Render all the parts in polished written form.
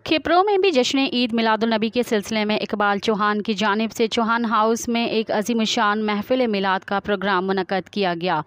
खिपरो में भी जश्न ईद मिलादुन्नबी के सिलसिले में इकबाल चौहान की जानिब से चौहान हाउस में एक अज़ीमुश्शान महफिल मिलाद का प्रोग्राम मुनक़्क़द किया गया।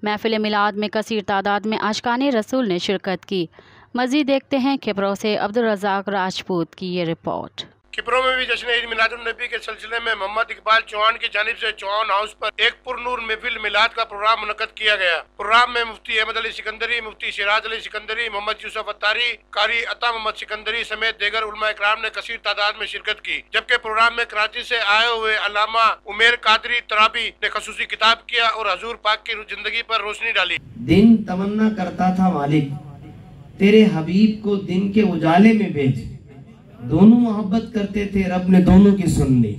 महफिल मिलाद में कसीर तादाद में आशिकाने रसूल ने शिरकत की। मज़ीद देखते हैं खिपरो से अब्दुल रज़ाक राजपूत की ये रिपोर्ट। खिपरो में भी जश्न ईद मिलादुन्नबी के सिलसिले में मोहम्मद इकबाल चौहान की जानिब से चौहान हाउस पर एक पुरनूर महफिल मिलाद का प्रोग्राम मुनक़्क़द किया गया। प्रोग्राम में मुफ्ती अहमद अली सिकंदरी, मुफ्ती सिराज अली सिकंदरी, मोहम्मद यूसुफ अत्तारी, कारी अता मोहम्मद सिकंदरी समेत दीगर उलमा इकराम ने कसीर तादाद में शिरकत की। जबकि प्रोग्राम में कराची से आए हुए अल्लामा उमेर कादरी तराबी ने खसूसी किताब किया और हजूर पाक की जिंदगी पर रोशनी डाली। दिन तमन्ना करता था मालिक तेरे हबीब को दिन के उजाले में भेज, दोनों मोहब्बत करते थे रब ने दोनों की सुन ली।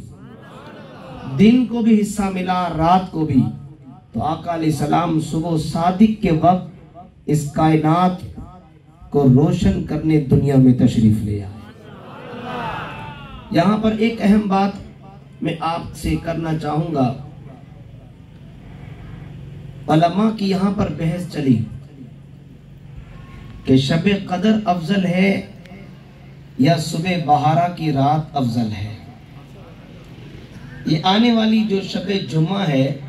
दिन को भी हिस्सा मिला रात को भी, तो आका अलैहिस्सलाम सुबह सादिक के वक्त इस कायनात को रोशन करने दुनिया में तशरीफ ले आए। यहाँ पर एक अहम बात मैं आपसे करना चाहूंगा। उलमा की यहाँ पर बहस चली कि शब कदर अफजल है या सुबह बहारा की रात अफजल है। ये आने वाली जो शब जुम्मा है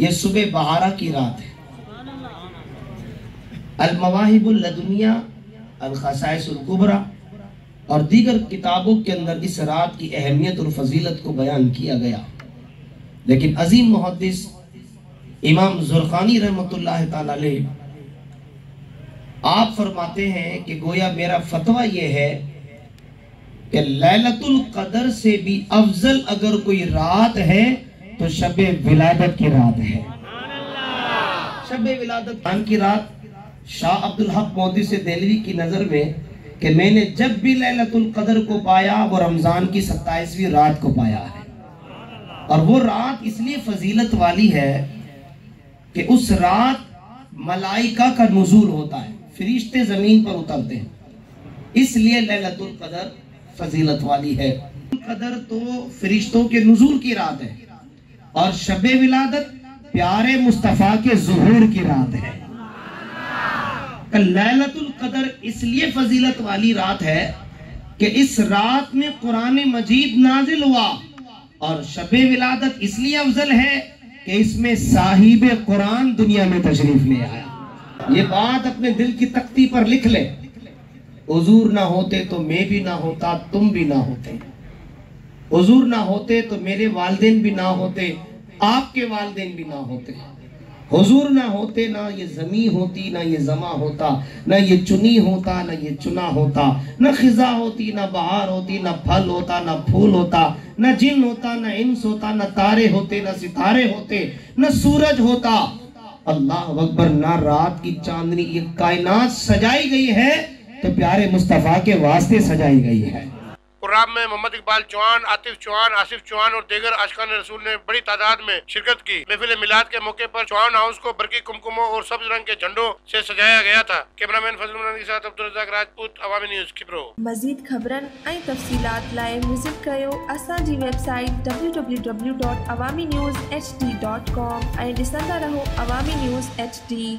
ये सुबह बहारा की रात है। अल मवाहिबुल लदुनिया, अल खसाइसुल कुबरा और दीगर किताबों के अंदर इस रात की अहमियत और फजीलत को बयान किया गया। लेकिन अजीम मुहद्दिस इमाम ज़ुरक़ानी रहमतुल्लाह तआला अलैह आप फरमाते हैं कि गोया मेरा फतवा यह है कि लैलतुल कदर से भी अफजल अगर कोई रात है तो शबे विलादत की रात है। शबे विलादत की रात शाह अब्दुल हक मोदी से देलवी की नजर में कि मैंने जब भी लैलतुल कदर को पाया वो रमजान की 27वीं रात को पाया है। और वो रात इसलिए फजीलत वाली है कि उस रात मलाइका का नुज़ूल होता है, फरिश्ते जमीन पर उतरते हैं, इसलिए लैलतुल कदर फजीलत वाली है। कदर तो फरिश्तों के नुज़ूल की रात है और शबे विलादत प्यारे मुस्तफा के ज़ुहूर की रात है। लैलतुल कदर इसलिए फजीलत वाली रात है कि इस रात में कुरान मजीद नाजिल हुआ और शबे विलादत इसलिए अफजल है कि इसमें साहिब कुरान दुनिया में तशरीफ ले आया। ये बात अपने दिल की तख्ती पर लिख ले। हुजूर ना होते तो मैं भी ना होता, तुम भी ना होते। हुजूर ना होते तो मेरे वालिदैन भी ना होते, आपके वालिदैन भी ना होते। हुजूर ना होते ना ये जमी होती, ना ये जमा होता, ना ये चुनी होता, ना ये चुना होता, ना खिजा होती, ना बहार होती, ना फल होता, ना फूल होता, ना जिन होता, ना इंस होता, ना तारे होते, ना सितारे होते, ना सूरज होता। अल्लाह अकबर। ना रात की चांदनी, ये कायनात सजाई गई है तो प्यारे मुस्तफा के वास्ते सजाई गई है। प्रोग्राम में मोहम्मद इकबाल चौहान, आतिफ चौहान, आसिफ चौहान और दीगर आशिकान रसूल ने बड़ी तादाद में शिरकत की। महफिल मिलाद के मौके पर चौहान हाउस को बरकी कुमकुमों और सब्ज रंग के झंडों से सजाया गया था। कैमरामैन फजल के साथ अब्दुल रज़ाक राजपूत, अवामी न्यूज़ खिपरो। मज़ीद खबरन ऐं तफ़सीलात लाइ विज़िट कयो असांजी वेबसाइट www.awamiNewsHD.com ऐं ॾिसंदा रहो अवामी न्यूज़ HD।